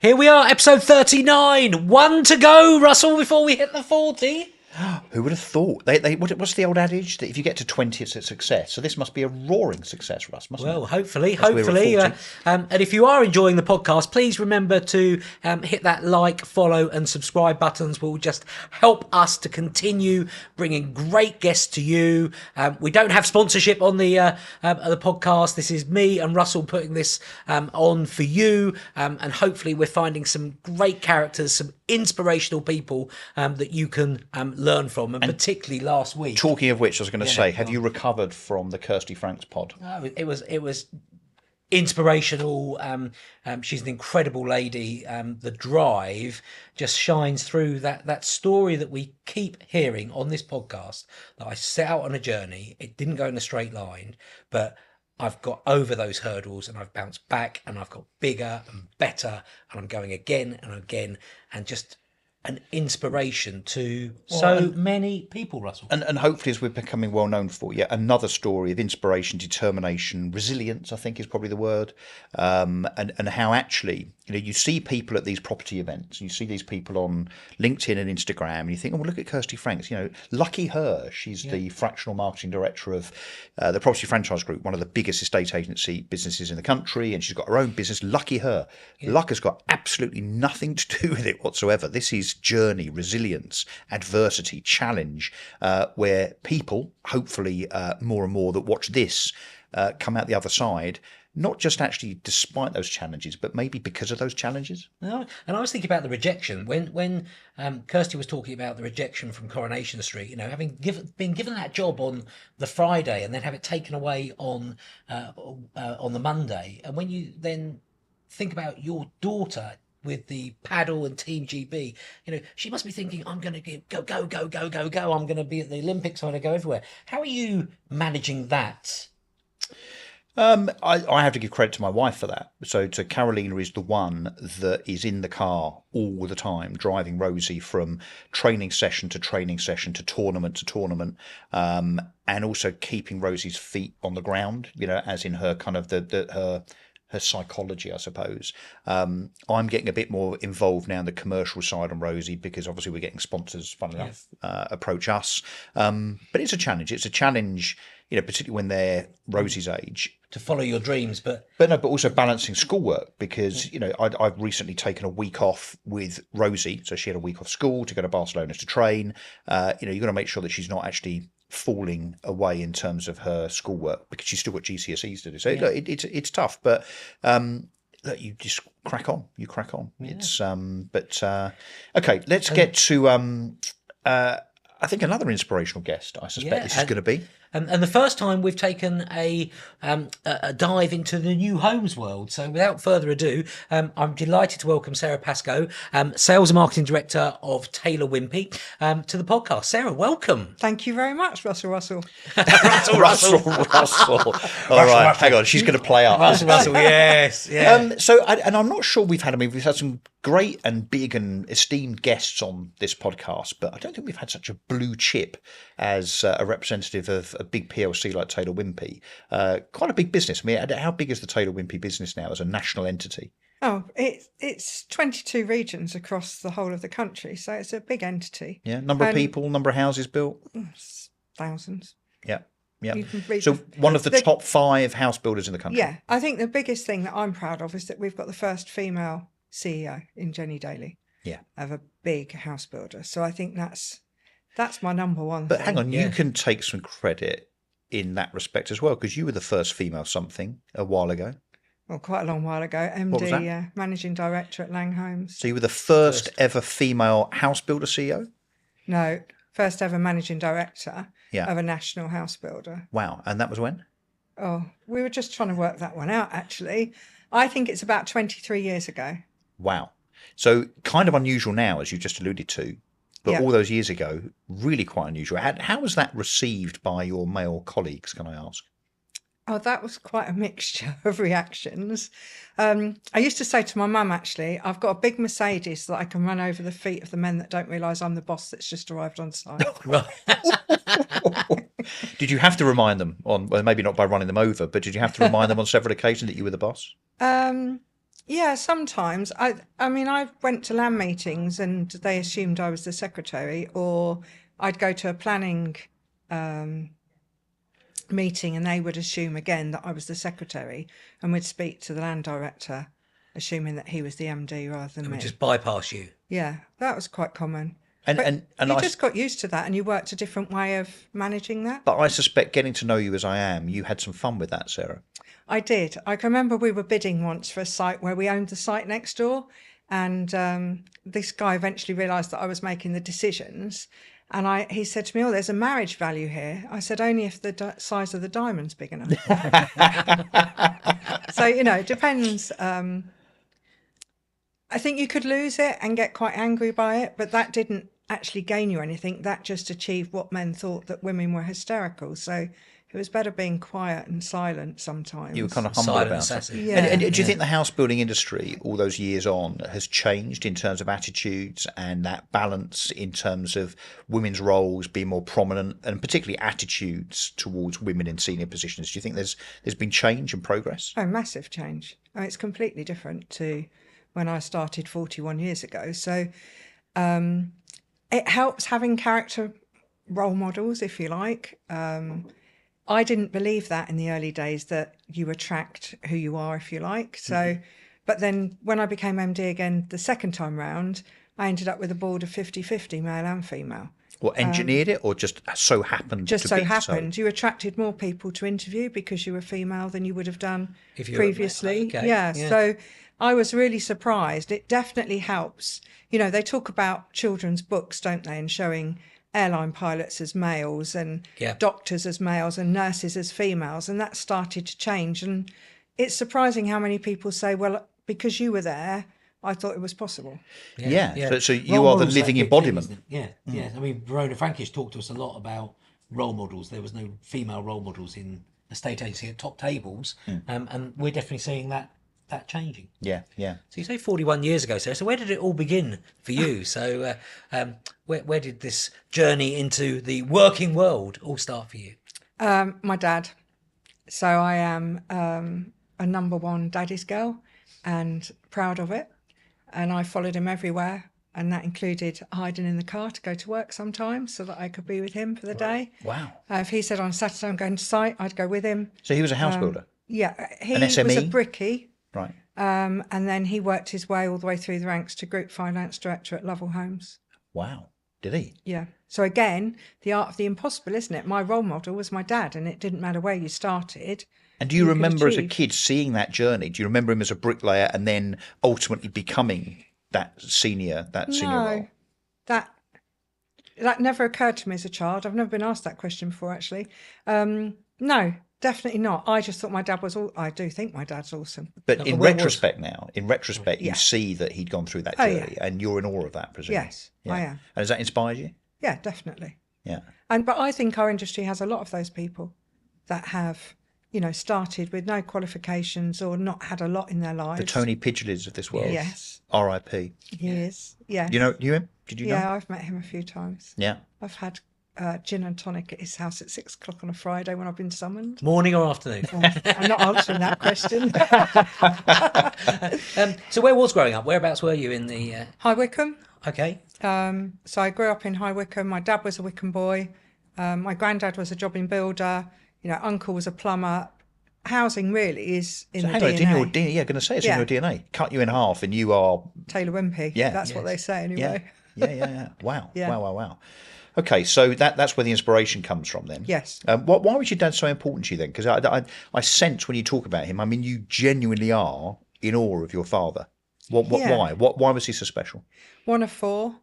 Here we are, episode 39. One to go, Russell, before we hit the 40. Who would have thought? What's the old adage that if you get to 20, it's a success? So this must be a roaring success, Russ, mustn't it? Well, hopefully. And if you are enjoying the podcast, please remember to hit that like, follow and subscribe buttons. Will just help us to continue bringing great guests to you. We don't have sponsorship on the podcast. This is me and Russell putting this on for you. And hopefully we're finding some great characters, some inspirational people that you can learn from, and particularly last week. Talking of which, I was going to say, have you recovered from the Kirsty Franks pod? It was inspirational. She's an incredible lady. The drive just shines through that story that we keep hearing on this podcast, that I set out on a journey. It didn't go in a straight line, but I've got over those hurdles and I've bounced back and I've got bigger and better and I'm going again and again, and just an inspiration to many people, Russell. And hopefully, as we're becoming well known for, yet another story of inspiration, determination, resilience, I think is probably the word, and how actually, you see people at these property events, you see these people on LinkedIn and Instagram, and you think, oh, well, look at Kirsty Franks, lucky her. She's the fractional marketing director of the Property Franchise Group, one of the biggest estate agency businesses in the country, and she's got her own business. Lucky her. Yeah. Luck has got absolutely nothing to do with it whatsoever. This is journey, resilience, adversity, challenge, where people, hopefully more and more that watch this, come out the other side, not just actually despite those challenges, but maybe because of those challenges. No, and I was thinking about the rejection when Kirsty was talking about the rejection from Coronation Street. Having been given that job on the Friday and then have it taken away on the Monday, and when you then think about your daughter with the paddle and Team GB, she must be thinking, I'm going to go. I'm going to be at the Olympics. I'm going to go everywhere. How are you managing that? I have to give credit to my wife for that. So Carolina is the one that is in the car all the time, driving Rosie from training session to training session to tournament, and also keeping Rosie's feet on the ground, as in her kind of her psychology, I suppose. I'm getting a bit more involved now in the commercial side on Rosie, because obviously we're getting sponsors, funnily enough, approach us. But it's a challenge. It's a challenge, particularly when they're Rosie's age. To follow your dreams, but also balancing schoolwork, because, I've recently taken a week off with Rosie. So she had a week off school to go to Barcelona to train. You've got to make sure that she's not actually falling away in terms of her schoolwork, because she's still got GCSEs to do. So look, it's tough, but look, you just crack on. You crack on. Yeah. It's okay. Let's get to I think another inspirational guest. I suspect this is going to be. And the first time we've taken a dive into the new homes world. So without further ado, I'm delighted to welcome Sarah Pasco, Sales and Marketing Director of Taylor Wimpey, to the podcast. Sarah, welcome. Thank you very much, Russell. Russell. All right, hang on. She's going to play up. Russell, yes. Yeah. And I'm not sure we've had some great and big and esteemed guests on this podcast, but I don't think we've had such a blue chip as a representative of a big PLC like Taylor Wimpey. Quite a big business. I mean, how big is the Taylor Wimpey business now as a national entity? Oh, it's 22 regions across the whole of the country, so it's a big entity. Yeah, number of people, number of houses built? Thousands. Yeah. Yeah. So one of the top 5 house builders in the country. Yeah, I think the biggest thing that I'm proud of is that we've got the first female CEO in Jenny Daly. Yeah. Of a big house builder. So I think that's my number one But thing. hang on, you can take some credit in that respect as well, because you were the first female something a while ago. Well, quite a long while ago. MD, Managing Director at Laing Homes. So you were the first ever female house builder CEO? No, first ever Managing Director of a national house builder. Wow. And that was when? Oh, we were just trying to work that one out, actually. I think it's about 23 years ago. Wow. So kind of unusual now, as you just alluded to, but all those years ago, really quite unusual. How was that received by your male colleagues, can I ask? Oh, that was quite a mixture of reactions. I used to say to my mum, actually, I've got a big Mercedes that I can run over the feet of the men that don't realise I'm the boss that's just arrived on site. Did you have to remind them maybe not by running them over, but did you have to remind them on several occasions that you were the boss? Yeah, sometimes. I mean, I went to land meetings and they assumed I was the secretary, or I'd go to a planning meeting and they would assume again that I was the secretary, and we'd speak to the land director, assuming that he was the MD rather than We me. just bypass you. Yeah, that was quite common. And But and you I just got used to that, and you worked a different way of managing that. but I suspect getting to know you as I am, you had some fun with that, Sarah. I did. I can remember we were bidding once for a site where we owned the site next door, and this guy eventually realised that I was making the decisions, and he said to me, "Oh, there's a marriage value here." I said, "Only if the size of the diamond's big enough." So it depends. I think you could lose it and get quite angry by it, but that didn't actually gain you anything. That just achieved what men thought, that women were hysterical. So it was better being quiet and silent sometimes. You were kind of humble Silent about it. assassin. Yeah. And do you think the house building industry, all those years on, has changed in terms of attitudes and that balance in terms of women's roles being more prominent, and particularly attitudes towards women in senior positions? Do you think there's been change and progress? Oh, massive change. I mean, it's completely different to when I started 41 years ago. So it helps having character role models, if you like. I didn't believe that in the early days, that you attract who you are, if you like. So, but then when I became MD again the second time round, I ended up with a board of 50-50 male and female. Or engineered it, or just so happened Just to so be happened, you attracted more people to interview because you were female than you would have done If you were- previously. okay, Yeah, yeah. so I was really surprised. It definitely helps. They talk about children's books, don't they, and showing airline pilots as males and Yeah. doctors as males and nurses as females, and that started to change. And it's surprising how many people say, well, because you were there, I thought it was possible. Yeah. So you Role are the models are living that big embodiment. thing, isn't it? Yeah, yeah. I mean, Verona Frankish talked to us a lot about role models. There was no female role models in estate agency at top tables, and we're definitely seeing that changing. Yeah. So you say 41 years ago, Sarah. So where did it all begin for you? So where did this journey into the working world all start for you? My dad. So I am a number one daddy's girl and proud of it. And I followed him everywhere. And that included hiding in the car to go to work sometimes so that I could be with him for the day. Wow. If he said on Saturday I'm going to site, I'd go with him. So he was a house builder, Yeah, he An was a SME? brickie. right? And then he worked his way all the way through the ranks to Group Finance Director at Laing Homes. Wow. Did he? Yeah. So again, the art of the impossible, isn't it? My role model was my dad, and it didn't matter where you started. And do you could remember as a achieve. kid seeing that journey? Do you remember him as a bricklayer and then ultimately becoming that senior role? That never occurred to me as a child. I've never been asked that question before, actually. No, definitely not. I just thought my dad was all. I do think my dad's awesome. But in where was- retrospect now, you Yeah. see that he'd gone through that Oh, journey, and you're in awe of that, presumably. Yes, I am. And has that inspired you? Yeah, definitely. Yeah. But I think our industry has a lot of those people that have, started with no qualifications or not had a lot in their lives. The Tony Pidgeots of this world. Yes, R.I.P. he is. Yeah. You him? Did you know? Yeah, I've met him a few times. Yeah. I've had gin and tonic at his house at 6:00 on a Friday when I've been summoned. Morning or afternoon? I'm not answering that question. So where was growing up? Whereabouts were you in the... High Wycombe. Okay. So I grew up in High Wycombe. My dad was a Wycombe boy. My granddad was a jobbing builder. Uncle was a plumber. Housing really is in the Hang on, DNA. it's in your DNA. Yeah, going to say it's in Yeah. your DNA. Cut you in half, and you are. Taylor Wimpey. Yeah. That's what they say anyway. Yeah. Wow. Yeah. Wow. Okay, so that's where the inspiration comes from then. Yes. Why was your dad so important to you then? Because I sense when you talk about him, I mean, you genuinely are in awe of your father. Yeah. Why? Why was he so special? One of four.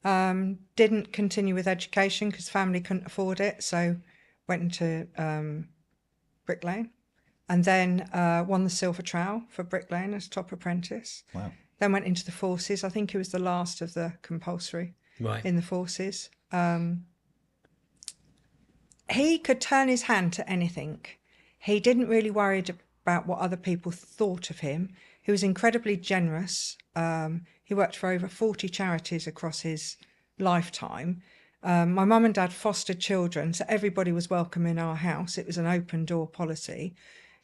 Didn't continue with education because family couldn't afford it. So went into bricklaying. And then won the silver trowel for bricklaying as top apprentice. Wow. Then went into the forces. I think he was the last of the compulsory Right. in the forces. He could turn his hand to anything. He didn't really worry about what other people thought of him. He was incredibly generous. He worked for over 40 charities across his lifetime. My mum and dad fostered children, so everybody was welcome in our house. It was an open door policy.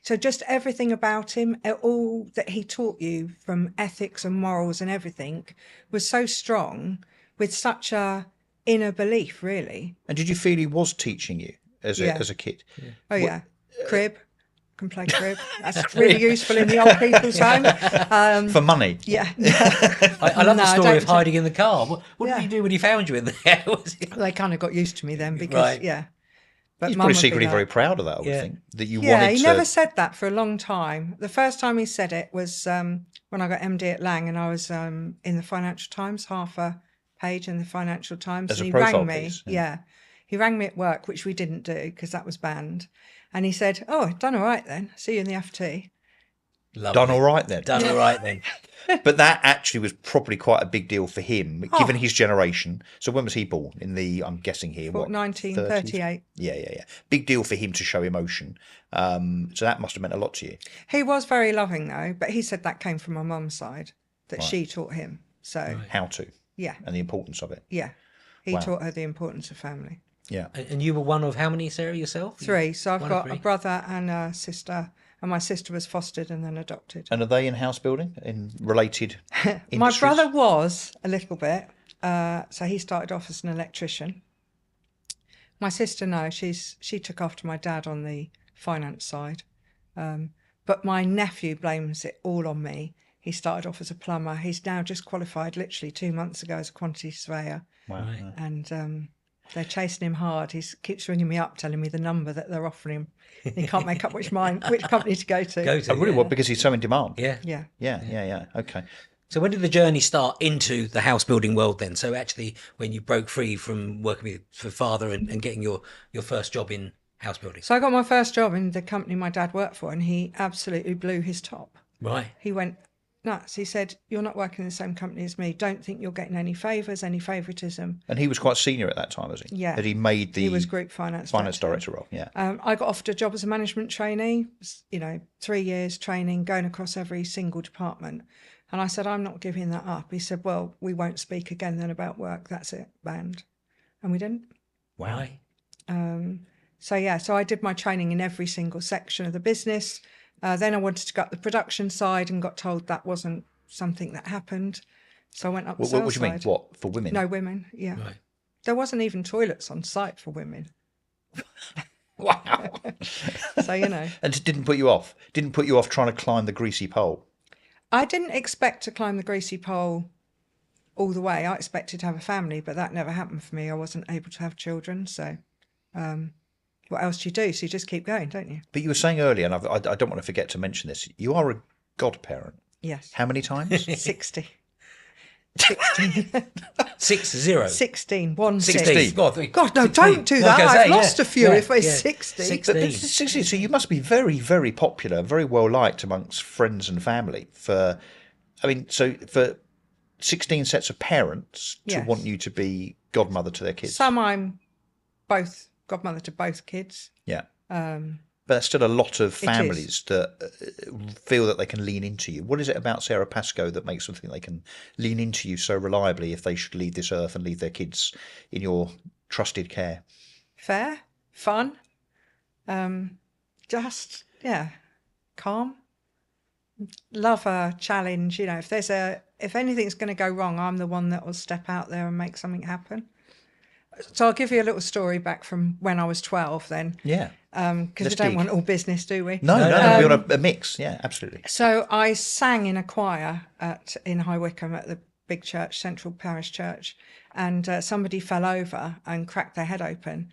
So just everything about him, all that he taught you from ethics and morals and everything was so strong with such a inner belief, really. And did you feel he was teaching you as Yeah. a kid? Oh, yeah. Crib. Can play crib. That's really useful in the old people's home. For money? Yeah. I love the No, I story of don't- hiding in the car. What Yeah. did he do when he found you in there? Was it- They kind of got used to me then because, Right. yeah. But He's Mum probably would be secretly like- very proud of that, I would Yeah. think. That you Yeah, wanted he to... never said that for a long time. The first time he said it was when I got MD at Laing, and I was in the Financial Times, half a page in the Financial Times. As a and he profile rang me. piece, yeah. Yeah. He rang me at work, which we didn't do because that was banned. And he said, "Oh, done all right then. See you in the FT." Lovely. Done all right then. Done all right then. But that actually was probably quite a big deal for him, given his generation. So when was he born? In the, I'm guessing here, what, 1938. 30s? Yeah. Big deal for him to show emotion. So that must have meant a lot to you. He was very loving though, but he said that came from my mum's side, that she taught him. So, How to, yeah, and the importance of it. yeah. He Wow. taught her the importance of family. Yeah. And you were one of how many, Sarah, yourself? 3. So I've One of got a 3? brother and a sister, and my sister was fostered and then adopted. And are they in house building, in related industries? My brother was a little bit, so he started off as an electrician. My sister, no, she took after my dad on the finance side, but my nephew blames it all on me. He started off as a plumber. He's now just qualified, literally 2 months ago, as a quantity surveyor, Wow. Right. and they're chasing him hard. He keeps ringing me up, telling me the number that they're offering him. He can't make up which company to go to. Go to. Oh, really? yeah. Well, because he's so in demand. Yeah. Yeah. Yeah. Okay. So when did the journey start into the house building world then? So actually, when you broke free from working with for father and getting your first job in house building. So I got my first job in the company my dad worked for, and he absolutely blew his top. Right. He went nuts. He said, "You're not working in the same company as me. Don't think you're getting any favours, any favouritism." And he was quite senior at that time, was he? Yeah. Had he made the He was group finance director role? Yeah. I got offered a job as a management trainee, 3 years training, going across every single department. And I said, "I'm not giving that up." He said, "Well, we won't speak again then about work. That's it, banned." And we didn't. Wow. Right. So I did my training in every single section of the business. Then I wanted to go up the production side and got told that wasn't something that happened. So I went up the What sales do you mean? side. What, for women? No women, yeah. Right. There wasn't even toilets on site for women. Wow. So, you know. And it didn't put you off? Didn't put you off trying to climb the greasy pole? I didn't expect to climb the greasy pole all the way. I expected to have a family, but that never happened for me. I wasn't able to have children. So what else do you do? So you just keep going, don't you? But you were saying earlier, and I don't want to forget to mention this, you are a godparent. Yes. How many times? 60. 6-0. 16. 1 6. 16. God, God, no, don't do that. I've lost a few if it's 60. 16. So you must be very, very popular, very well liked amongst friends and family. For 16 sets of parents to Yes. want you to be godmother to their kids. Some I'm both godmother to both kids. Yeah. But there's still a lot of is. families that feel that they can lean into you. What is it about Sarah Pasco that makes them think they can lean into you so reliably if they should leave this earth and leave their kids in your trusted care? Fair, fun, just, yeah, calm. Love a challenge. If anything's going to go wrong, I'm the one that will step out there and make something happen. So I'll give you a little story back from when I was 12 then. Yeah. Because we Let's don't dig. want all business, do we? No, we want a mix. Yeah, absolutely. So I sang in a choir in High Wycombe at the big church, Central Parish Church, and somebody fell over and cracked their head open.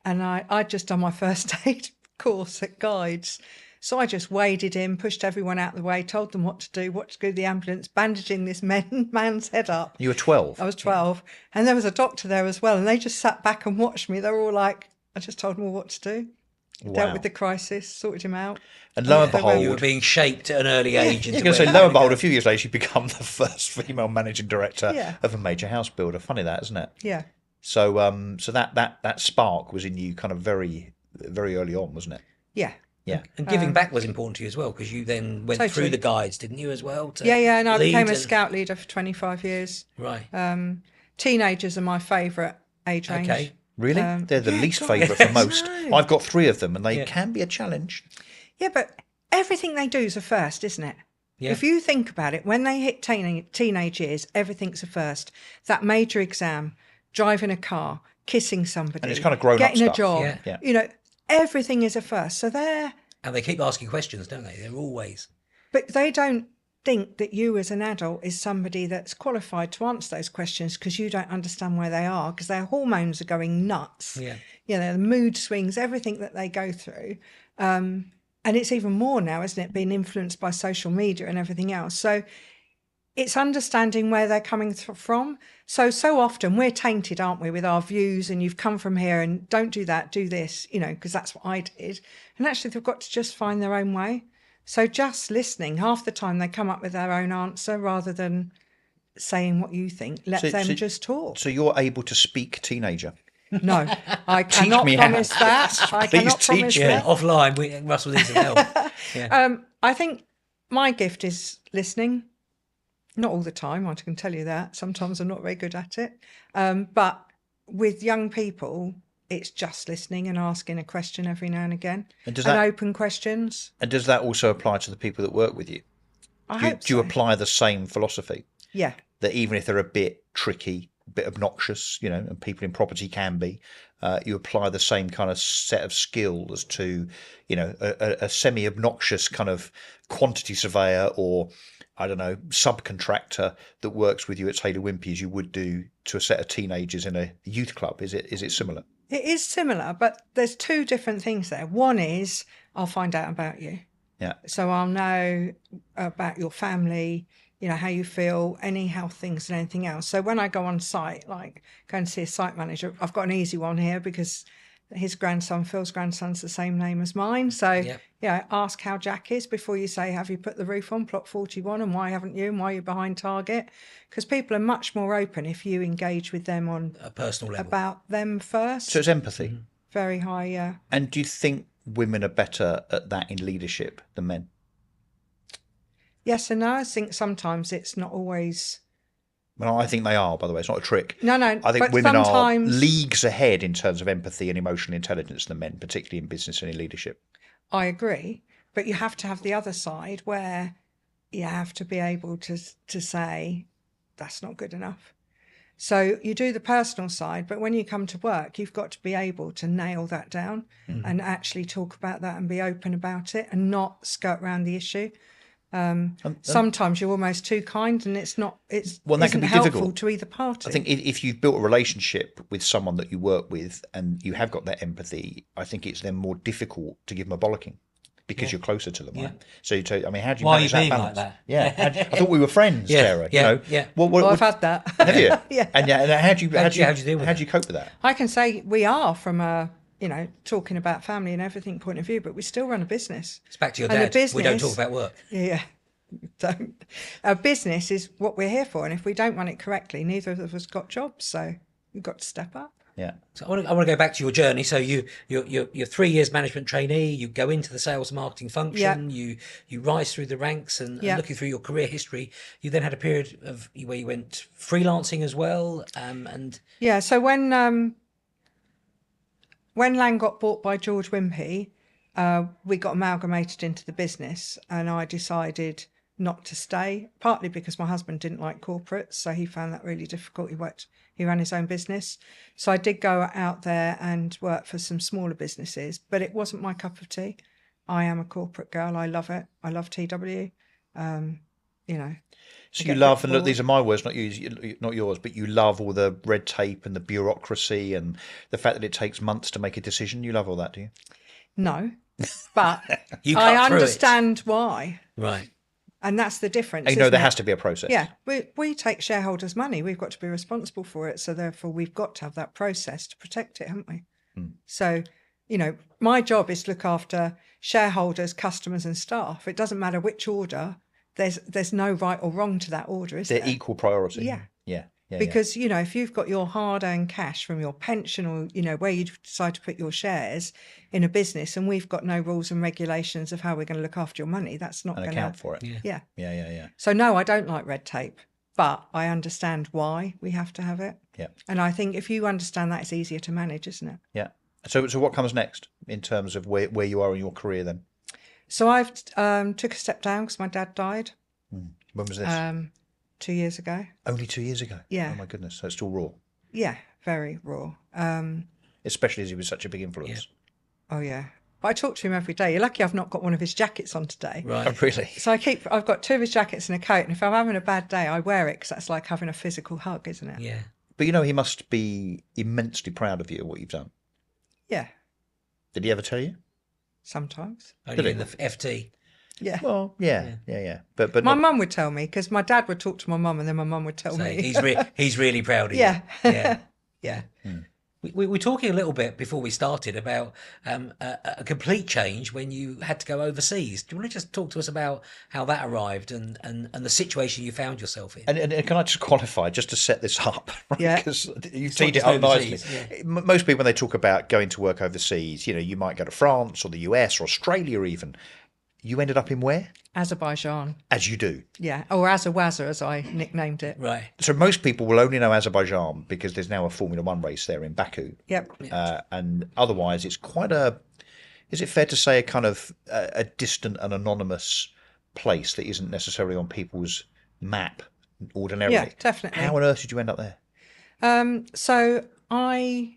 And I'd just done my first aid course at Guides. So I just waded in, pushed everyone out of the way, told them what to do the ambulance, bandaging this man's head up. You were 12. I was 12. And there was a doctor there as well. And they just sat back and watched me. They were all like, I just told them all what to do. Dealt Wow. with the crisis, sorted him out. And lo and they went- You were behold, being shaped at an early age. I Into was going to say, where- lo and behold, a few years later, you become the first female managing director Yeah. of a major house builder. Funny that, isn't it? Yeah. So, that spark was in you kind of very, very early on, wasn't it? Yeah. Yeah. And giving back was important to you as well, because you then went Totally. through the guides, didn't you, as well? To Yeah, and I lead became a and- scout leader for 25 years. Right. Teenagers are my favourite age range. Okay. Really? They're the least God, favourite for yes, most. no. I've got 3 of them, and they Yeah. can be a challenge. Yeah, but everything they do is a first, isn't it? Yeah. If you think about it, when they hit teenage years, everything's a first. That major exam, driving a car, kissing somebody, And it's kind of grown-up getting a stuff. job, Yeah. Yeah. you know, everything is a first. So And they keep asking questions, don't they? They're always. but they don't think that you as an adult is somebody that's qualified to answer those questions because you don't understand where they are, because their hormones are going nuts. Yeah. You know, the mood swings, everything that they go through. And it's even more now, isn't it, being influenced by social media and everything else. So it's understanding where they're coming from. So often we're tainted, aren't we, with our views, and you've come from here and don't do that, do this, you know, because that's what I did. And actually they've got to just find their own way. So just listening, half the time they come up with their own answer rather than saying what you think. Let them just talk. So you're able to speak teenager. No, I cannot me how. promise that. I Please cannot promise teach Yeah. that. Offline, Russell needs some help. Yeah. I think my gift is listening. Not all the time, I can tell you that. Sometimes I'm not very good at it. But with young people, it's just listening and asking a question every now and again. And open questions. And does that also apply to the people that work with you? I Do you, hope do you so. apply the same philosophy? Yeah. That even if they're a bit tricky, a bit obnoxious, you know, and people in property can be, you apply the same kind of set of skills to, you know, a semi-obnoxious kind of quantity surveyor or, I don't know, subcontractor that works with you at Taylor Wimpey as you would do to a set of teenagers in a youth club. Is it similar? It is similar, but there's two different things there. One is I'll find out about you. Yeah. So I'll know about your family, you know, how you feel, any health things and anything else. So when I go on site, like go and see a site manager, I've got an easy one here because his grandson, Phil's grandson's the same name as mine. So, Yeah. ask how Jack is before you say, have you put the roof on plot 41 and why haven't you and why are you behind target? Because people are much more open if you engage with them on A personal level. about them first. So it's empathy. Very high, yeah. And do you think women are better at that in leadership than men? Yes and no. I think sometimes it's not always. Well, I think they are, by the way. It's not a trick. No, I think but women are sometimes leagues ahead in terms of empathy and emotional intelligence than men, particularly in business and in leadership. I agree, but you have to have the other side where you have to be able to say that's not good enough. So you do the personal side, but when you come to work, you've got to be able to nail that down and actually talk about that and be open about it and not skirt around the issue. Sometimes you're almost too kind, and it's not. It's Well, that isn't can be helpful difficult. to either party. I think if you've built a relationship with someone that you work with and you have got that empathy, I think it's then more difficult to give them a bollocking because you're closer to them, right? So you tell, I mean, how do you Why are manage you being that like balance? that? Yeah, I thought we were friends, Yeah, Sarah. yeah, you know, yeah. well, I've had that. have you? Yeah. And how do you How do you deal with how do you cope with that? I can say we are from a, talking about family and everything point of view, but we still run a business. It's back to your And the dad. We don't business- talk about work. Yeah. Don't. A business is what we're here for, and if we don't run it correctly, neither of us got jobs. So we've got to step up. Yeah. So I want to go back to your journey. So you're 3 years management trainee. You go into the sales and marketing function. You rise through the ranks, and looking through your career history, you then had a period of where you went freelancing as well. And Yeah. So when Laing got bought by George Wimpey, we got amalgamated into the business, and I decided not to stay, partly because my husband didn't like corporates, so he found that really difficult. He ran his own business. So I did go out there and work for some smaller businesses, but it wasn't my cup of tea. I am a corporate girl. I love it. I love TW. So get you love, and look, bored. these are my words, not yours, but you love all the red tape and the bureaucracy and the fact that it takes months to make a decision. You love all that, do you? No, but You cut I through it. understand why. right. And that's the difference. And you know isn't there it? has to be a process. Yeah, we take shareholders' money. We've got to be responsible for it. So therefore, we've got to have that process to protect it, haven't we? So, my job is to look after shareholders, customers, and staff. It doesn't matter which order. There's no right or wrong to that order, is They're there? equal priority. Yeah. Yeah. Because if you've got your hard-earned cash from your pension, or where you decide to put your shares in a business, and we've got no rules and regulations of how we're going to look after your money, that's not and going to account for it. Yeah. Yeah. So no, I don't like red tape, but I understand why we have to have it. Yeah. And I think if you understand that, it's easier to manage, isn't it? Yeah. So what comes next in terms of where you are in your career then? So I've took a step down because my dad died When was this? 2 years ago. Only 2 years ago. Yeah. Oh my goodness. So it's still raw, Yeah, very raw. especially as he was such a big influence. Oh yeah. But I talk to him every day. You're lucky I've not got one of his jackets on today. Right. Oh, really? So I've got 2 of his jackets and a coat, and if I'm having a bad day, I wear it because that's like having a physical hug, isn't it? Yeah. But you know, he must be immensely proud of you and what you've done. Yeah, Did he ever tell you? sometimes. Only Did in the it? FT. Yeah. Well, yeah. But My not, mum would tell me because my dad would talk to my mum and then my mum would tell So me. he's really proud of you. Yeah. Yeah. Yeah. We were talking a little bit before we started about a complete change when you had to go overseas. Do you want to just talk to us about how that arrived and the situation you found yourself in? and can I just qualify, just to set this up, right? Yeah. Because you not teed it just up nicely. overseas, yeah. Most people, when they talk about going to work overseas, you know, you might go to France or the US or Australia even. You ended up in where? Azerbaijan. As you do. Yeah. Or Azawazza, as I nicknamed it. Right. So most people will only know Azerbaijan because there's now a Formula One race there in Baku. Yep. And otherwise, it's quite is it fair to say, a kind of a distant and anonymous place that isn't necessarily on people's map ordinarily? Yeah, definitely. How on earth did you end up there? So I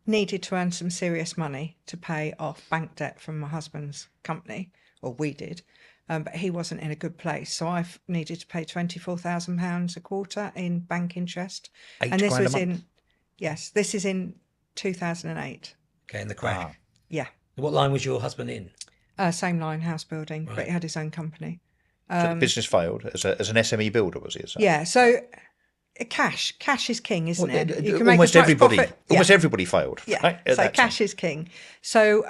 needed to earn some serious money to pay off bank debt from my husband's company, or we did, but he wasn't in a good place. So I've needed to pay £24,000 a quarter in bank interest. £8 and this grand a was month? this is in 2008. Okay, in the crack. Yeah. What line was your husband in? Same line, house building, but he had his own company. So the business failed as an SME builder, was it? Yeah. So cash is king, isn't it? You can make Almost as much everybody, profit- almost Yeah. everybody failed. Yeah. Right? At So that cash time. is king. So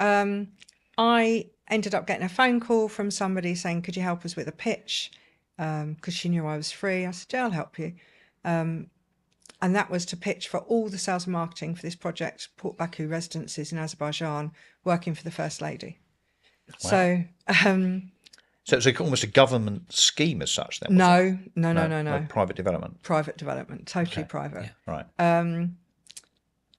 I ended up getting a phone call from somebody saying, "Could you help us with a pitch?" Because she knew I was free. I said, "Yeah, I'll help you." And that was to pitch for all the sales and marketing for this project, Port Baku Residences in Azerbaijan, working for the First Lady. So So it was almost a government scheme as such. Then was it? no. Private development. Private development, totally private. Right.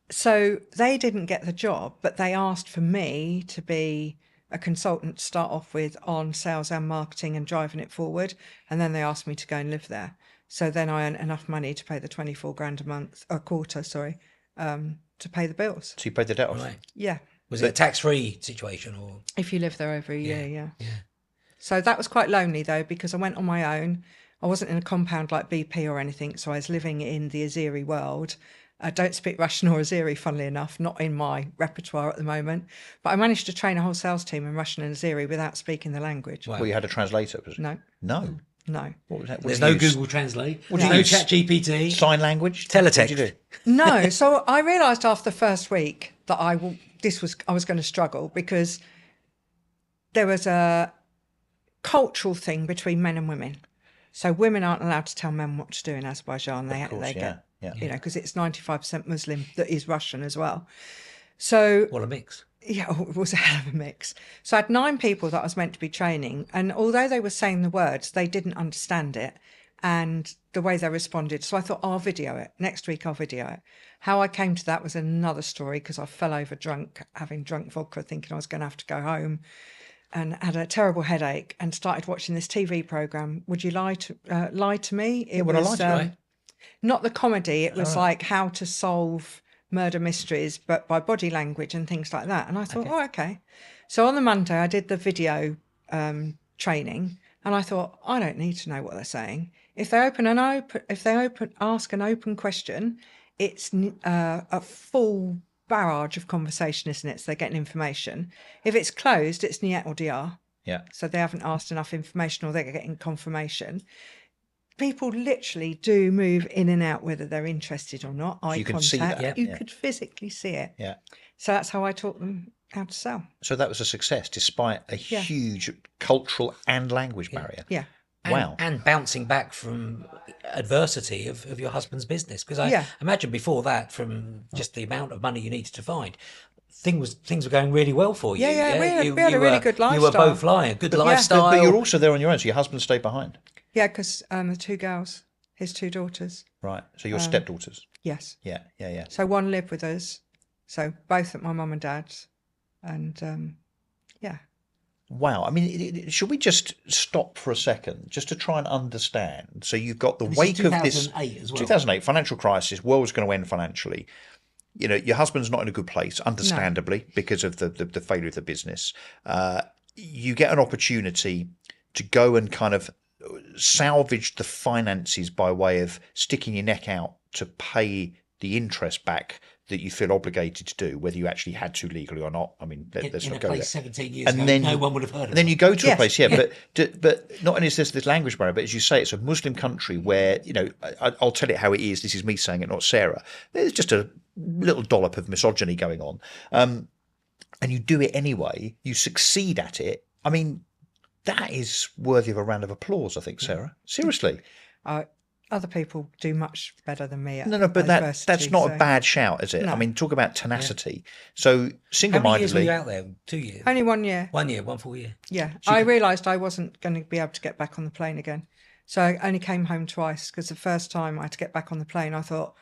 So they didn't get the job, but they asked for me to be a consultant to start off with on sales and marketing and driving it forward. And then they asked me to go and live there. So then I earned enough money to pay the 24 grand a quarter, to pay the bills. So you paid the debt off. Right. Yeah. Was it a tax-free situation or? If you live there over a year, yeah. So that was quite lonely though, because I went on my own. I wasn't in a compound like BP or anything. So I was living in the Azeri world. I don't speak Russian or Azeri, funnily enough, not in my repertoire at the moment. But I managed to train a whole sales team in Russian and Azeri without speaking the language. Well, you had a translator. Was it? No, No. no. What was that? There's What no did you use? Google Translate. What There's do you no use? ChatGPT. Sign language. Teletext. What did you do? No. So I realised after the first week that I was going to struggle because there was a cultural thing between men and women. So women aren't allowed to tell men what to do in Azerbaijan. They course, get, yeah. you know, because it's 95% Muslim that is Russian as well. So What a mix. yeah, it was a hell of a mix. So I had 9 people that I was meant to be training, and although they were saying the words, they didn't understand it and the way they responded. So I thought, I'll video it. Next week, I'll video it. How I came to that was another story because I fell over drunk, having drunk vodka, thinking I was going to have to go home, and had a terrible headache and started watching this TV program. Would you lie to me? It Would I Lie to You? Right. not the comedy. It was like how to solve murder mysteries, but by body language and things like that. And I thought, okay. So on the Monday, I did the video training, and I thought, I don't need to know what they're saying. If they ask an open question, it's a full barrage of conversation, isn't it? So they're getting information. If it's closed, it's niet or DR. Yeah. So they haven't asked enough information, or they're getting confirmation. People literally do move in and out, whether they're interested or not. Eye you can contact. see that. Yep. You could physically see it. Yeah. So that's how I taught them how to sell. So that was a success, despite a huge cultural and language barrier. Yeah. Wow. And bouncing back from adversity of your husband's business. Because I imagine before that, from just the amount of money you needed to find, things were going really well for you. Yeah, we had a really good You were lifestyle. both lying, good lifestyle. But you're also there on your own, so your husband stayed behind. Yeah, because the 2 girls, his 2 daughters. Right. So your stepdaughters. Yes. Yeah. So one lived with us. So both at my mum and dad's. And Wow. I mean, should we just stop for a second just to try and understand? So you've got the This is wake of this 2008 as well. 2008 financial crisis, world's going to end financially. You know, your husband's not in a good place, understandably, because of the failure of the business. You get an opportunity to go and kind of salvage the finances by way of sticking your neck out to pay the interest back that you feel obligated to do, whether you actually had to legally or not. I mean, let's In not a go there. place 17 years And ago, then no one would have heard of And then it. you go to a Yes. place, but not only is this language barrier, but as you say, it's a Muslim country where, you know, I'll tell it how it is. This is me saying it, not Sarah. There's just a little dollop of misogyny going on. And you do it anyway. You succeed at it. I mean, that is worthy of a round of applause, I think, Sarah. Seriously. Other people do much better than me. At No, but that's adversity, not so- a bad shout, is it? No. I mean, talk about tenacity. So How many years were single-mindedly, you out there? 2 years? Only 1 year. 1 year, 1 full year. Yeah, I realised I wasn't going to be able to get back on the plane again. So I only came home twice because the first time I had to get back on the plane, I thought,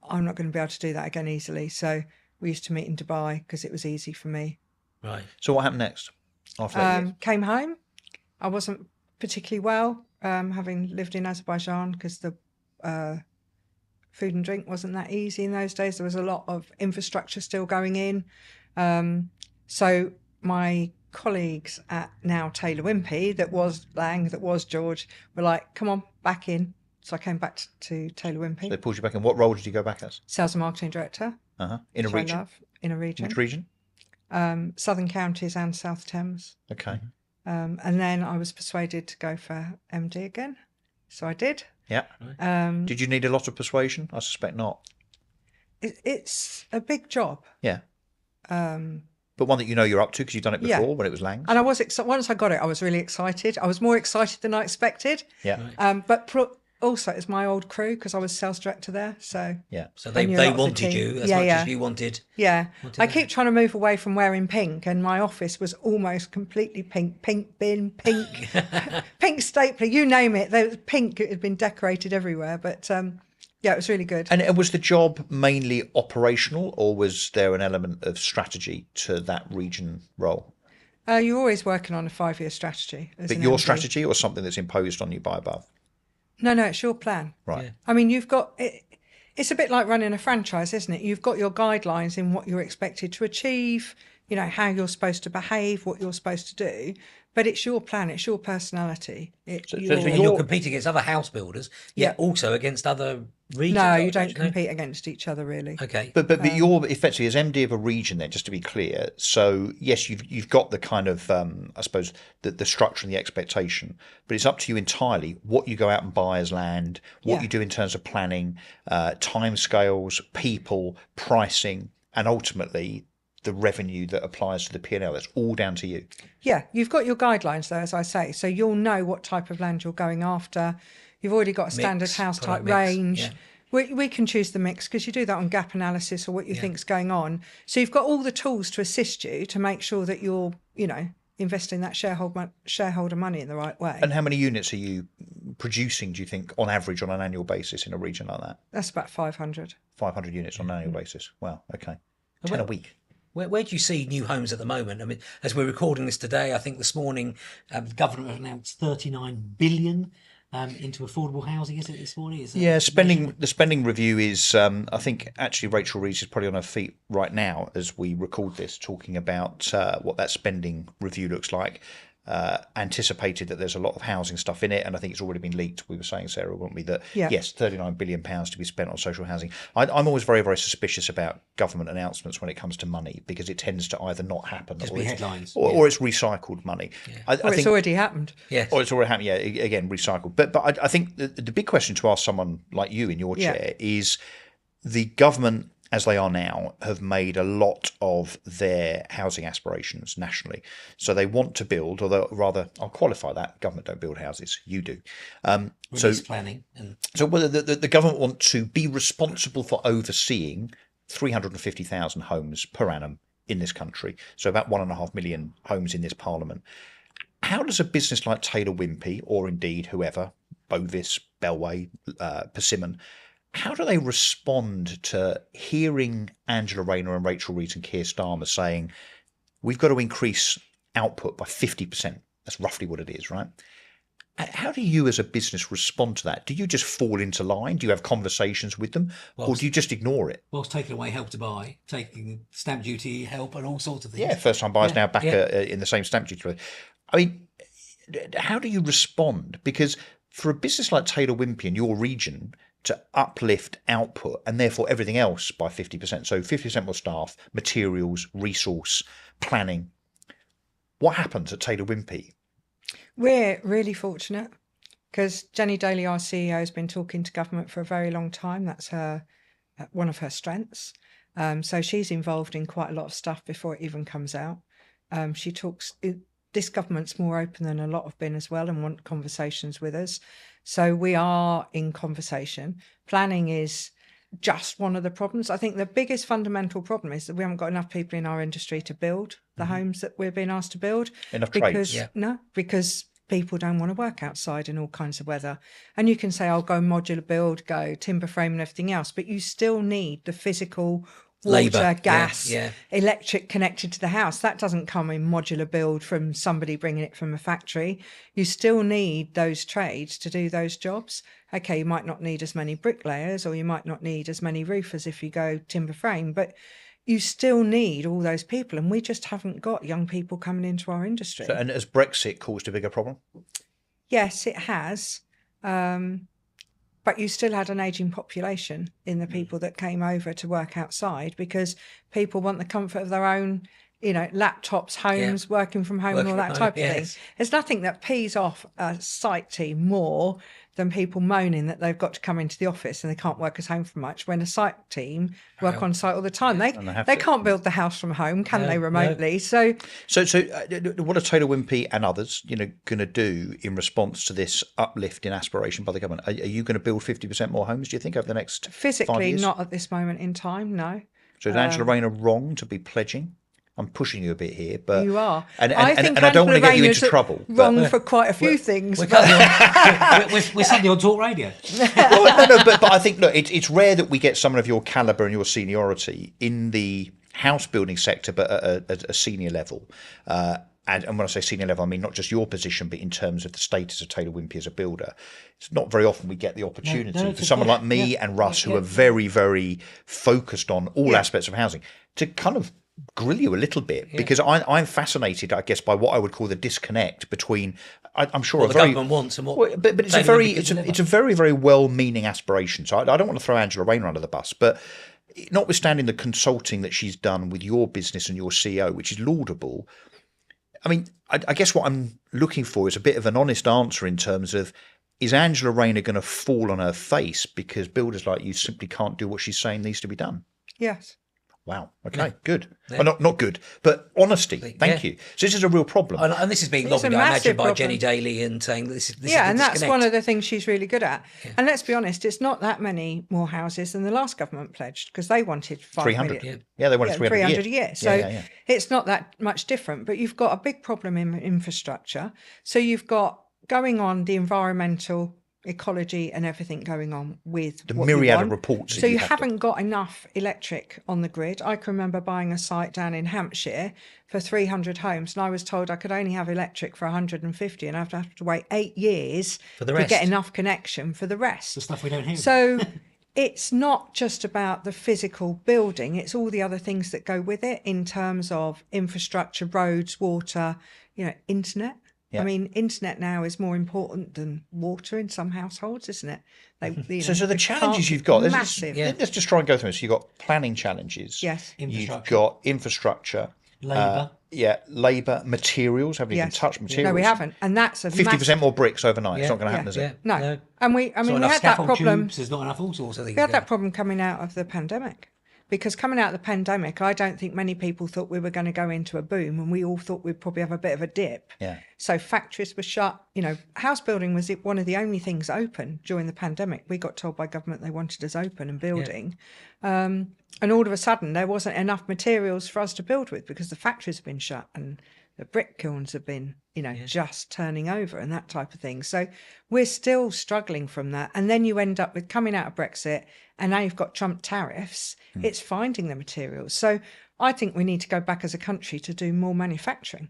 I'm not going to be able to do that again easily. So we used to meet in Dubai because it was easy for me. Right. so what happened next? After that year? Came home. I wasn't particularly well, having lived in Azerbaijan because the food and drink wasn't that easy in those days. There was a lot of infrastructure still going in. So my colleagues at now Taylor Wimpey, that was Laing, that was George, were like, come on, back in. So I came back to Taylor Wimpey, They pulled you back in. What role did you go back as? sales and marketing director. In a which I region? love, in a region. Which region? Southern Counties and South Thames. Okay. And then I was persuaded to go for MD again. So I did. Yeah. Did you need a lot of persuasion? I suspect not. It's a big job. Yeah. But one that you know you're up to because you've done it before Yeah. when it was Lang's. And I was once I got it, I was really excited. I was more excited than I expected. Yeah. But also, it's my old crew because I was sales director there. So Yeah. So I they knew a lot of the wanted team. you as Yeah, much yeah. as you wanted. yeah, Wanted I that. keep trying to move away from wearing pink, and my office was almost completely pink. Pink bin, pink, pink stapler, you name it. There was pink. It had been decorated everywhere. But yeah, it was really good. And was the job mainly operational, or was there an element of strategy to that region role? You're always working on a 5-year strategy. As But an your MD. strategy, or something that's imposed on you by above? No, it's your plan. Right. Yeah. I mean, you've got it. It's a bit like running a franchise, isn't it? You've got your guidelines in what you're expected to achieve, you know, how you're supposed to behave, what you're supposed to do. But it's your plan, it's your personality. So And you're- you're competing against other house builders, yet Yeah. also against other regions. no, I you would don't imagine, no? compete against each other, really. Okay. But you're effectively as MD of a region then, just to be clear. So yes, you've got the kind of I suppose the structure and the expectation, but it's up to you entirely what you go out and buy as land, what Yeah. you do in terms of planning, timescales, people, pricing, and ultimately the revenue that applies to the P&L. That's all down to you. Yeah, you've got your guidelines there, as I say. So you'll know what type of land you're going after. You've already got a standard Mix, house type product mix, range. yeah. We can choose the mix because you do that on gap analysis or what you think's going on. So you've got all the tools to assist you to make sure that you're, you know, investing that shareholder money in the right way. And how many units are you producing, do you think, on average on an annual basis in a region like that? That's about 500. 500 units on an annual basis. Wow, okay. 10 a week. Where do you see new homes at the moment? I mean, as we're recording this today, I think this morning the government have announced 39 billion into affordable housing. Is it this morning? Is that Yeah, the spending review is, I think actually Rachel Reeves is probably on her feet right now as we record this, talking about what that spending review looks like. Anticipated that there's a lot of housing stuff in it, and I think it's already been leaked. We were saying, Sarah, weren't we, that Yeah. yes, £39 billion to be spent on social housing. I'm always very, very suspicious about government announcements when it comes to money because it tends to either not happen Just or be it's- headlines. or it's recycled money. I Well, it's think already happened. Yes. or it's already happened. Yeah, again, recycled. But I think the big question to ask someone like you in your Yeah. chair is the government, as they are now, have made a lot of their housing aspirations nationally. So they want to build, although rather, I'll qualify that, government don't build houses, you do. Release planning and So whether the government want to be responsible for overseeing 350,000 homes per annum in this country, so about 1.5 million homes in this parliament. How does a business like Taylor Wimpey, or indeed whoever, Bovis, Bellway, Persimmon, how do they respond to hearing Angela Rayner and Rachel Reeves and Keir Starmer saying, we've got to increase output by 50%. That's roughly what it is, right? How do you as a business respond to that? Do you just fall into line? Do you have conversations with them? Or do you just ignore it? Whilst taking away Help to Buy, taking stamp duty help and all sorts of things. Yeah, first time buyers now back in the same stamp duty. I mean, how do you respond? Because for a business like Taylor Wimpey in your region to uplift output and therefore everything else by 50%, so 50% more staff, materials, resource, planning, what happens at Taylor Wimpey? We're really fortunate because Jenny Daly, our CEO, has been talking to government for a very long time. That's one of her strengths. So she's involved in quite a lot of stuff before it even comes out. She talks. This government's more open than a lot have been as well and want conversations with us. So we are in conversation. Planning is just one of the problems. I think the biggest fundamental problem is that we haven't got enough people in our industry to build the homes that we're being asked to build. Enough trades? No, because people don't want to work outside in all kinds of weather. And you can say, I'll go modular build, go timber frame and everything else, but you still need the physical water, Labour, gas, electric connected to the house. That doesn't come in modular build from somebody bringing it from a factory. You still need those trades to do those jobs. Okay, you might not need as many bricklayers or you might not need as many roofers if you go timber frame, but you still need all those people. And we just haven't got young people coming into our industry. And has Brexit caused a bigger problem? Yes, it has. But you still had an ageing population in the people that came over to work outside because people want the comfort of their own, laptops, homes, working from home and all that type of thing. There's nothing that pees off a site team more than people moaning that they've got to come into the office and they can't work at home for much when a site team work on site all the time. They can't build the house from home, can they, remotely? So what are Taylor Wimpey and others, going to do in response to this uplift in aspiration by the government? Are you going to build 50% more homes, do you think, over the next 5 physically, years? not at this moment in time, no. So is Angela Rayner wrong to be pledging? I'm pushing you a bit here, but you are. And I think I don't want to get you Rayner's into trouble. Wrong for quite a few things. We're suddenly on talk radio. But I think, look, it's rare that we get someone of your calibre and your seniority in the house building sector, but at a senior level. And when I say senior level, I mean not just your position, but in terms of the status of Taylor Wimpey as a builder. It's not very often we get the opportunity for someone like me and Russ, who are very, very focused on all aspects of housing, to kind of grill you a little bit, because I'm fascinated, I guess, by what I would call the disconnect between, I'm sure, what the government wants and what. But it's a very, very well-meaning aspiration. So I don't want to throw Angela Rayner under the bus, but notwithstanding the consulting that she's done with your business and your CEO, which is laudable. I mean, I guess what I'm looking for is a bit of an honest answer in terms of, is Angela Rayner going to fall on her face because builders like you simply can't do what she's saying needs to be done? Yes. Wow. Okay. Good. Well, not good, but honesty. Thank you. So this is a real problem, and this is being lobbied, I imagine, by Jenny Daly and saying that this is and that's one of the things she's really good at. And let's be honest, it's not that many more houses than the last government pledged, because they wanted 300. million. Yeah, they wanted 300 a year. So it's not that much different. But you've got a big problem in infrastructure. So you've got going on the environmental, ecology and everything going on with the myriad of reports. So you haven't got enough electric on the grid. I can remember buying a site down in Hampshire for 300 homes, and I was told I could only have electric for 150, and I'd have to wait 8 years for the rest, to get enough connection for the rest. The stuff we don't hear. So it's not just about the physical building, it's all the other things that go with it in terms of infrastructure, roads, water, internet. I mean, internet now is more important than water in some households, isn't it? So the challenges you've got, massive. Let's just try and go through this. You've got planning challenges. Yes. You've got infrastructure. Labour. Labour, materials. Haven't even touched materials. No, we haven't. And that's a 50% more bricks overnight. It's not going to happen, is it? No. And we had that problem. Tubes, there's not enough all sorts of things. We had that problem coming out of the pandemic. Because coming out of the pandemic, I don't think many people thought we were going to go into a boom, and we all thought we'd probably have a bit of a dip. Yeah. So factories were shut. House building was one of the only things open during the pandemic. We got told by government they wanted us open and building. And all of a sudden, there wasn't enough materials for us to build with because the factories have been shut and the brick kilns have been, just turning over and that type of thing. So we're still struggling from that. And then you end up with coming out of Brexit, and now you've got Trump tariffs. It's finding the materials. So I think we need to go back as a country to do more manufacturing.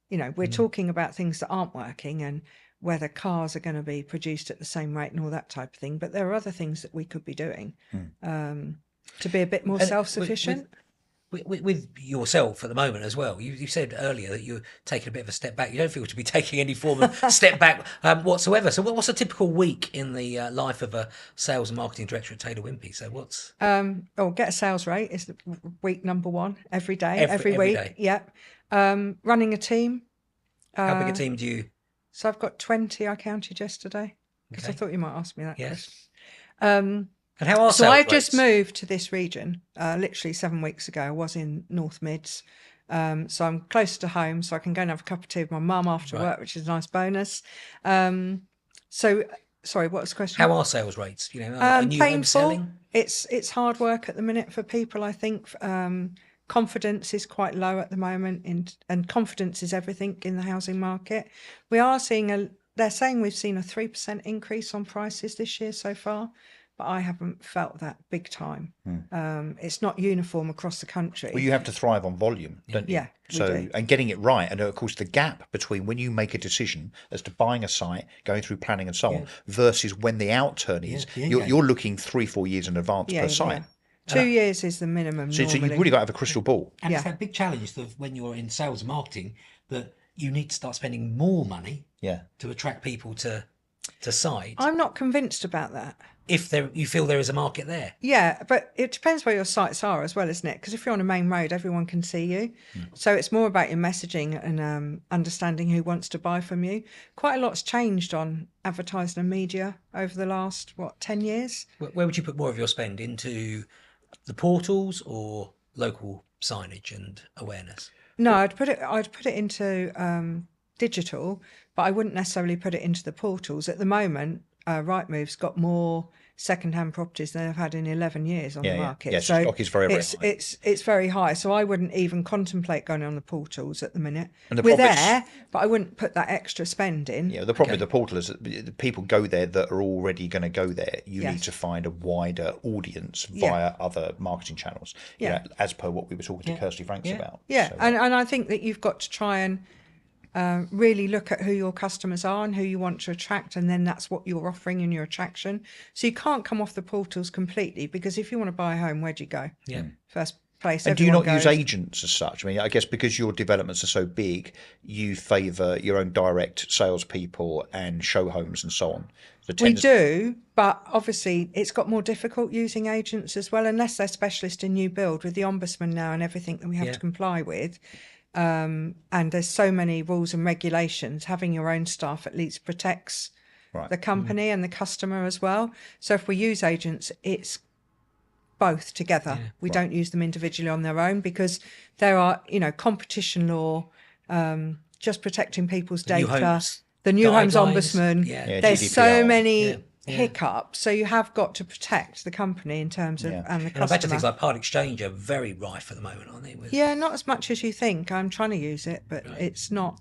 You know, we're talking about things that aren't working and whether cars are going to be produced at the same rate and all that type of thing. But there are other things that we could be doing to be a bit more And self-sufficient. with yourself at the moment as well, you said earlier that you're taking a bit of a step back. You don't feel to be taking any form of step back whatsoever. So what's a typical week in the life of a sales and marketing director at Taylor Wimpey? So what's Get a sales rate is the week number one every day, every every week. day? Yeah. Running a team. How big a team do you? So I've got 20 I counted yesterday because I Okay. thought you might ask me that Yes. question. And how are So sales I've just rates? moved to this region literally 7 weeks ago. I was in North Mids. So I'm closer to home, so I can go and have a cup of tea with my mum after Right. work, which is a nice bonus. So, sorry, what was the question? How are sales rates? You know, are new home Painful. selling? It's hard work at the minute for people, I think. Confidence is quite low at the moment, and confidence is everything in the housing market. We are seeing they're saying we've seen a 3% increase on prices this year so far, but I haven't felt that big time. It's not uniform across the country. Well, you have to thrive on volume, don't you? Yeah, we So, do. and getting it right. And of course, the gap between when you make a decision as to buying a site, going through planning and so on, versus when the outturn is, Yeah, you're looking 3-4 years in advance per site. Yeah. 2 years is the minimum So normally. you've really got to have a crystal ball. And it's Yeah. that big challenge that when you're in sales and marketing that you need to start spending more money Yeah. to attract people to site I'm not convinced about that. if you feel there is a market there. Yeah, but it depends where your sites are as well, isn't it? Because if you're on a main road, everyone can see you. So it's more about your messaging and understanding who wants to buy from you. Quite a lot's changed on advertising and media over the last, 10 years? Where would you put more of your spend? Into the portals or local signage and awareness? No, I'd put it into digital, but I wouldn't necessarily put it into the portals. At the moment, Rightmove's got more second-hand properties than they've had in 11 years on the market. Yeah, so stock is very, very it's, high. It's very high. So I wouldn't even contemplate going on the portals at the minute. And the We're problem is- there, but I wouldn't put that extra spend in. Yeah, the problem with the portal is that the people go there that are already going to go there. You Yes. need to find a wider audience Yeah. via other marketing channels. You Yeah. know, as per what we were talking to Kirsty Franks about. Yeah, So, and I think that you've got to try and really look at who your customers are and who you want to attract, and then that's what you're offering in your attraction. So you can't come off the portals completely, because if you want to buy a home, where'd you go? Yeah. First place. and do you not everyone use goes. agents as such? I mean, I guess because your developments are so big, you favour your own direct salespeople and show homes and so on. The We do, but obviously it's got more difficult using agents as well, unless they're specialist in new build with the ombudsman now and everything that we have to comply with. And there's so many rules and regulations. Having your own staff at least protects the company and the customer as well. So if we use agents, it's both together. We don't use them individually on their own, because there are, competition law, just protecting people's data. homes The new homes guidelines. ombudsman. Yeah, There's GDPR. so many hiccups, so you have got to protect the company in terms of and the And I customer. bet things like part exchange are very rife at the moment, aren't they? Yeah, not as much as you think. I'm trying to use it, but it's not.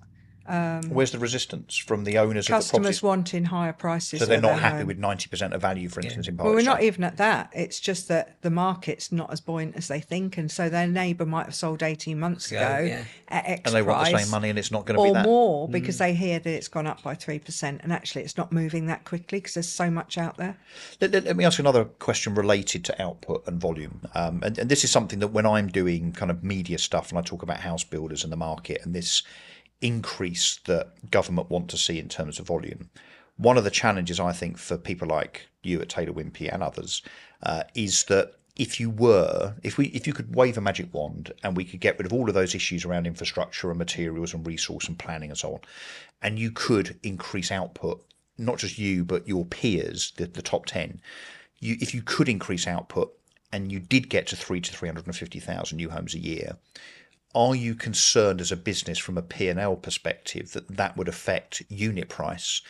Where's the resistance from the owners of the Customers properties? wanting higher prices. So they're for not their happy home. with 90% of value, for instance, in part Well, we're not exchange. even at that. It's just that the market's not as buoyant as they think, and so their neighbour might have sold 18 months ago yeah. at X And they want the price, same money, and it's not going to be or that. more, because they hear that it's gone up by 3%, and actually it's not moving that quickly because there's so much out there. Let me ask you another question related to output and volume. And this is something that when I'm doing kind of media stuff and I talk about house builders and the market and this increase that government want to see in terms of volume, one of the challenges I think for people like you at Taylor Wimpey and others is that if you could wave a magic wand and we could get rid of all of those issues around infrastructure and materials and resource and planning and so on, and you could increase output, not just you but your peers, the top 10, if you could increase output and you did get to 350,000 new homes a year, are you concerned as a business from a P&L perspective that would affect unit price?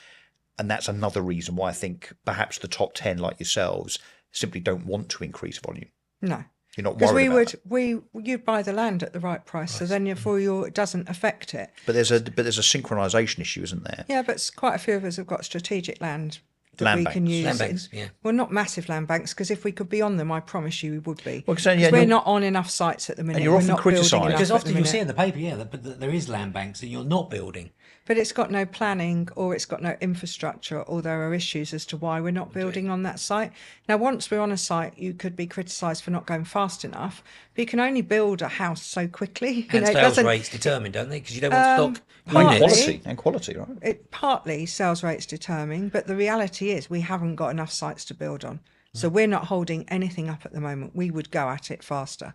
And that's another reason why I think perhaps the top 10 like yourselves simply don't want to increase volume. No. You're not Because worried about that. you'd buy the land at the right price, so then it doesn't affect it. But there's a synchronisation issue, isn't there? Yeah, but quite a few of us have got strategic land that Land we banks. can use. Land banks, yeah. Well, not massive land banks, because if we could be on them, I promise you we would be. Well, 'cause then, 'Cause yeah, we're you're- not on enough sites at the minute. you're We're often not building criticised. enough Because at often the you'll see minute. in the paper, that there is land banks and you're not building. But it's got no planning, or it's got no infrastructure, or there are issues as to why we're not building on that site. Now, once we're on a site, you could be criticised for not going fast enough, but you can only build a house so quickly. And it sales doesn't- rates determined, don't they? Because you don't want stock partly. units. And quality, right? It partly sales rates determine, but the reality is we haven't got enough sites to build on. So we're not holding anything up at the moment. We would go at it faster.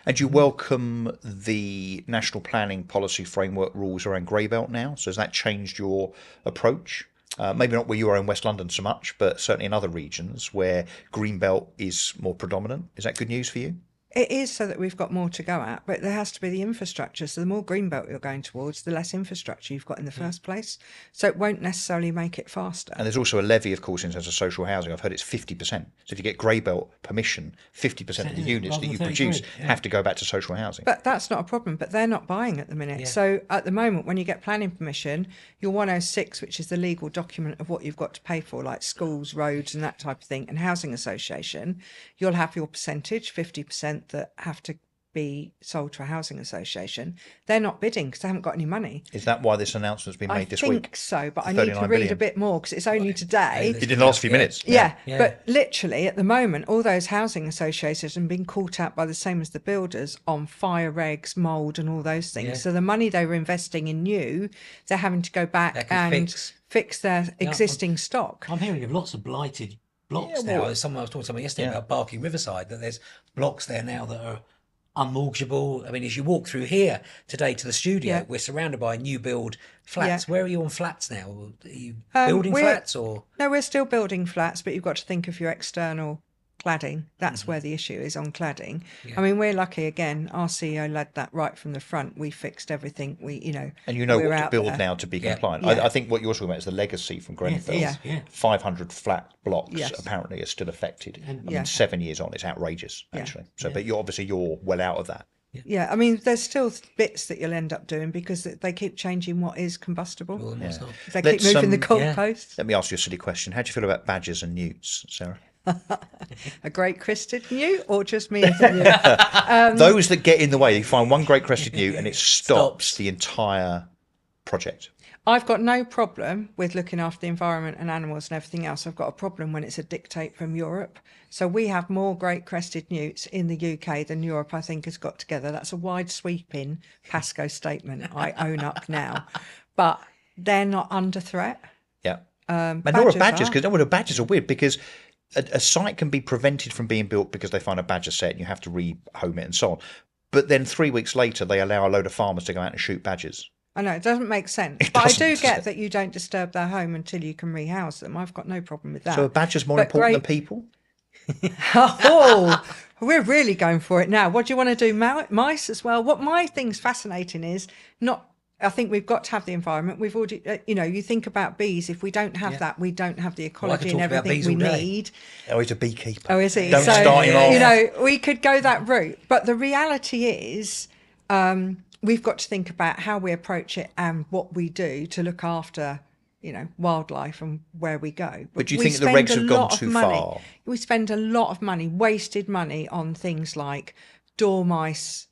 And you welcome the national planning policy framework rules around grey belt now. So has that changed your approach? Maybe not where you are in West London so much, but certainly in other regions where green belt is more predominant. Is that good news for you? It is, so that we've got more to go at, but there has to be the infrastructure. So the more greenbelt you're going towards, the less infrastructure you've got in the first place. So it won't necessarily make it faster. And there's also a levy, of course, in terms of social housing. I've heard it's 50%. So if you get grey belt permission, 50% of the units that you produce have to go back to social housing. But that's not a problem, but they're not buying at the minute. Yeah. So at the moment, when you get planning permission, your 106, which is the legal document of what you've got to pay for, like schools, roads and that type of thing, and housing association, you'll have your percentage, 50%, that have to be sold to a housing association. They're not bidding because they haven't got any money. Is that why this announcement's been made this I week? think so, but I The need to 39 read billion. a bit more because it's only today. You did in the last few minutes. Yeah, Yeah. but literally at the moment, all those housing associations have been caught out by the same as the builders on fire regs, mould and all those things. Yeah. So the money they were investing in new, they're having to go back They can and fix. fix their existing stock. I'm hearing of lots of blighted blocks now. I was talking to someone yesterday about Barking Riverside, that there's blocks there now that are unmortgageable. I mean, as you walk through here today to the studio, Yeah. we're surrounded by new build flats. Yeah. Where are you on flats now? Are you building we're- flats or? No, we're still building flats, but you've got to think of your external cladding. That's where the issue is, on cladding. I mean, we're lucky again. Our CEO led that right from the front. We fixed everything. And you know we're what to out build there. now to be compliant. Yeah. I think what you're talking about is the legacy from Grenfell. Yes, yeah. 500 flat blocks Yes. apparently are still affected. I Yeah. mean, 7 years on, it's outrageous, actually. So, but you're well out of that. Yeah, I mean, there's still bits that you'll end up doing because they keep changing what is combustible. Well, what's not? They Let's, keep moving the yeah. goalposts. Let me ask you a silly question. How do you feel about badgers and newts, Sarah? A great crested newt, or just me as a newt? Those that get in the way, you find one great crested newt and it stops Stops. the entire project. I've got no problem with looking after the environment and animals and everything else. I've got a problem when it's a dictate from Europe. So we have more great crested newts in the UK than Europe, I think, has got together. That's a wide sweeping Pasco statement. I own up now. But they're not under threat. Yeah. And nor are badgers, are. because badgers are weird because a site can be prevented from being built because they find a badger set and you have to rehome it and so on. But then 3 weeks later, they allow a load of farmers to go out and shoot badgers. I know, it doesn't make sense. It But I doesn't, do does get it? that you don't disturb their home until you can rehouse them. I've got no problem with that. So are badgers more But important than great- people? Oh, we're really going for it now. What do you want to do? Mice as well? What my thing's fascinating is not. I think we've got to have the environment. We've already, you think about bees. If we don't have that, we don't have the I could ecology and talk about everything bees we all day. need. Oh, he's a beekeeper. Oh, is he? Don't start him off. We could go that route. But the reality is, we've got to think about how we approach it and what we do to look after, wildlife and where we go. But do you we think the spend regs a have gone lot of too money. far? We spend a lot of money, wasted money on things like dormice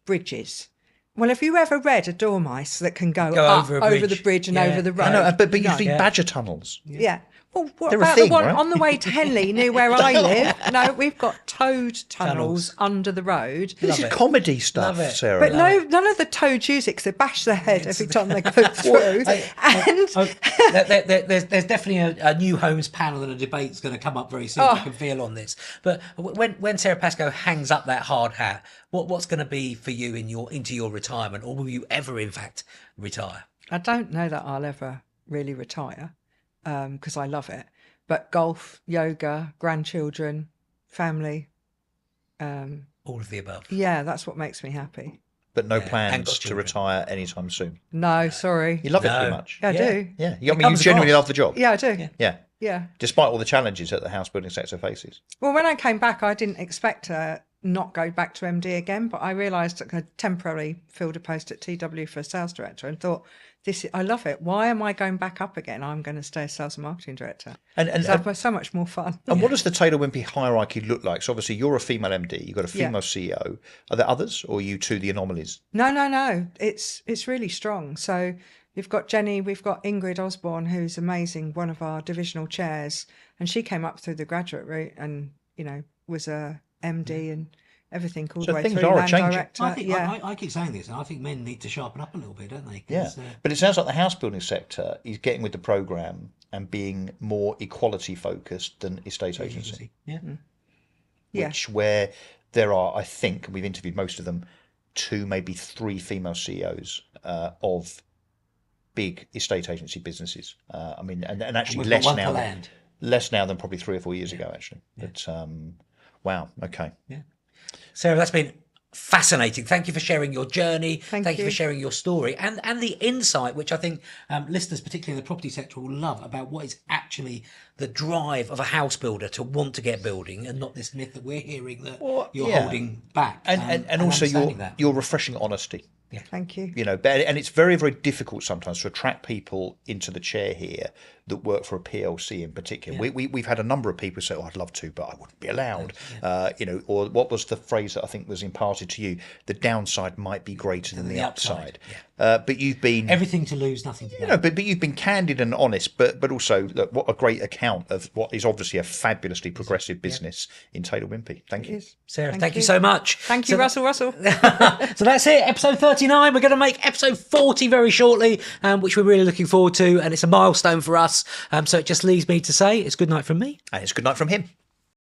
bridges. Well, have you ever read a dormice that can go up over a over bridge? the bridge and Yeah. over the road? I know, but you No. see badger tunnels. Yeah. Well, what They're a about thing, the one right? on the way to Henley near where I live? No, we've got toad tunnels under the road. This is it. comedy stuff, Love it. Sarah. But none of the toads use it because they bash their head every time they go through. And There's definitely a new homes panel and a debate's going to come up very soon. I can feel on this. But when Sarah Pasco hangs up that hard hat, what's going to be for you into your retirement, or will you ever, in fact, retire? I don't know that I'll ever really retire because I love it. But golf, yoga, grandchildren, family, All of the above. yeah, that's what makes me happy. But no and plans got to children. retire anytime soon. No, sorry. You love it No. too much. Yeah, I Yeah. do. Yeah. I mean, you comes genuinely across. love the job. Yeah, I do. Yeah. Yeah. Despite all the challenges that the house building sector faces. Well, when I came back, I didn't expect to not go back to MD again, but I realised that I temporarily filled a post at TW for a sales director and thought, I love it. Why am I going back up again? I'm going to stay as sales and marketing director. And It's so much more fun. And what does the Taylor Wimpey hierarchy look like? So obviously you're a female MD, you've got a female CEO. Are there others, or are you two the anomalies? No. It's really strong. So you've got Jenny, we've got Ingrid Osborne, who's amazing, one of our divisional chairs, and she came up through the graduate route and, was a MD and everything all So the way things through. are Land changing. director. I think I keep saying this, and I think men need to sharpen up a little bit, don't they? Yeah, 'Cause, but it sounds like the house building sector is getting with the programme and being more equality focused than estate agency. Yeah. Yeah. Where there are, I think, and we've interviewed most of them, 2, maybe 3 female CEOs of big estate agency businesses. I mean, and actually we've got less one now, per land. less now than probably 3 or 4 years ago, actually. But wow, okay. Sarah, that's been fascinating. Thank you for sharing your journey. Thank you you. for sharing your story and the insight, which I think listeners, particularly in the property sector, will love about what is actually the drive of a house builder to want to get building, and not this myth that we're hearing that you're holding back. And also understanding that. your refreshing honesty. Thank you. And it's very, very difficult sometimes to attract people into the chair here that work for a PLC in particular. We've had a number of people say, "Oh, I'd love to, but I wouldn't be allowed." Or what was the phrase that I think was imparted to you? The downside might be greater than the upside. But you've been Everything to lose, nothing to gain. but you've been candid and honest. But also, look, what a great account of what is obviously a fabulously progressive business in Taylor Wimpey. Thank you. Sarah, thank you so much. Thank you, Russell. So that's it, episode 39. We're going to make episode 40 very shortly, which we're really looking forward to, and it's a milestone for us. So it just leaves me to say it's good night from me. And it's good night from him.